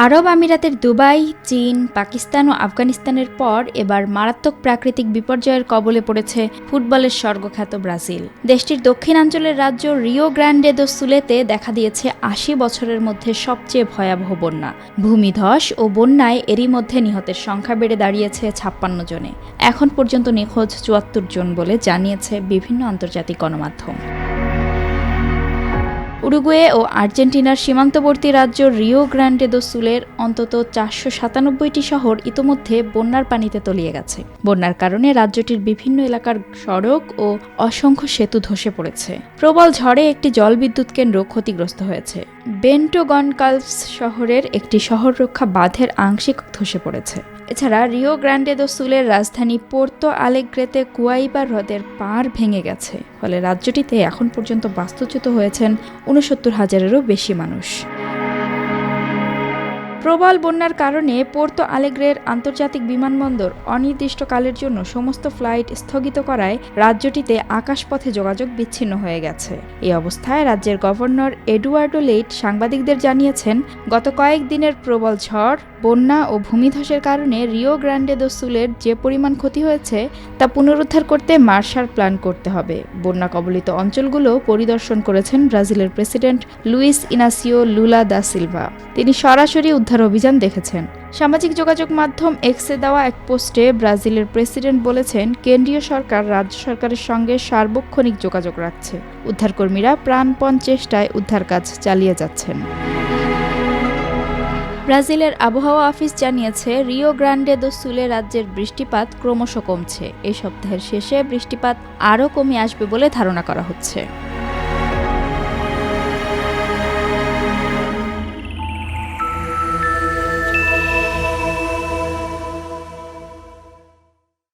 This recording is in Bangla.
আরব আমিরাতের দুবাই, চীন, পাকিস্তান ও আফগানিস্তানের পর এবার মারাত্মক প্রাকৃতিক বিপর্যয়ের কবলে পড়েছে ফুটবলের স্বর্গখ্যাত ব্রাজিল। দেশটির দক্ষিণাঞ্চলের রাজ্য রিও গ্রান্ডে দো সুলেতে দেখা দিয়েছে ৮০ বছরের মধ্যে সবচেয়ে ভয়াবহ বন্যা। ভূমিধস ও বন্যায় এরই মধ্যে নিহতের সংখ্যা বেড়ে দাঁড়িয়েছে ৫৬ জনে। এখন পর্যন্ত নিখোঁজ ৭৪ জন বলে জানিয়েছে বিভিন্ন আন্তর্জাতিক গণমাধ্যম। উরুগুয়ে ও আর্জেন্টিনার সীমান্তবর্তী রাজ্য রিও গ্রান্ডে দো সুলের অন্তত ৪৯৭টি শহর ইতোমধ্যে বন্যার পানিতে তলিয়ে গেছে। বন্যার কারণে রাজ্যটির বিভিন্ন এলাকার সড়ক ও অসংখ্য সেতু ধসে পড়েছে। প্রবল ঝড়ে একটি জলবিদ্যুৎ কেন্দ্র ক্ষতিগ্রস্ত হয়েছে। বেন্টো গনকালভস শহরের একটি শহররক্ষা বাঁধের আংশিক ধসে পড়েছে। এছাড়া রিও গ্রান্ডে দো সুলের রাজধানী পোর্তো আলেগ্রেতে গুয়াইবা হ্রদের পাড় ভেঙে গেছে, ফলে রাজ্যটিতে এখন পর্যন্ত বাস্তুচ্যুত হয়েছেন ৬৯,০০০-এরও বেশি মানুষ। প্রবল বন্যার কারণে পোর্তো আলেগ্রের আন্তর্জাতিক বিমানবন্দর অনির্দিষ্টকালের জন্য সমস্ত ফ্লাইট স্থগিত করায় রাজ্যটিতে আকাশপথে যোগাযোগ বিচ্ছিন্ন হয়ে গেছে। এই অবস্থায় রাজ্যের গভর্নর এডুয়ার্ডো লেইট সাংবাদিকদের জানিয়েছেন, গত কয়েকদিনের প্রবল ঝড়, বন্যা ও ভূমিধসের কারণে রিও গ্রান্ডে দো সুলের যে পরিমাণ ক্ষতি হয়েছে তা পুনরুদ্ধার করতে মার্শাল প্ল্যান করতে হবে। বন্যা কবলিত অঞ্চলগুলো পরিদর্শন করেছেন ব্রাজিলের president Luiz Inacio Lula da Silva. তিনি সরাসরি উদ্ধার অভিযান দেখেছেন। সামাজিক যোগাযোগ মাধ্যম এক্সে দেওয়া এক পোস্টে ব্রাজিলের প্রেসিডেন্ট বলেছেন, কেন্দ্রীয় সরকার রাজ্য সরকারের সঙ্গে সার্বক্ষণিক যোগাযোগ রাখছে। উদ্ধারকর্মীরা প্রাণপণ চেষ্টায় উদ্ধার কাজ চালিয়ে যাচ্ছেন। ব্রাজিলের আবহাওয়া অফিস জানিয়েছে, রিও গ্রান্ডে দো সুলে রাজ্যের বৃষ্টিপাত ক্রমশ কমছে। এই সপ্তাহের শেষে বৃষ্টিপাত আরও কমে আসবে বলে ধারণা করা হচ্ছে।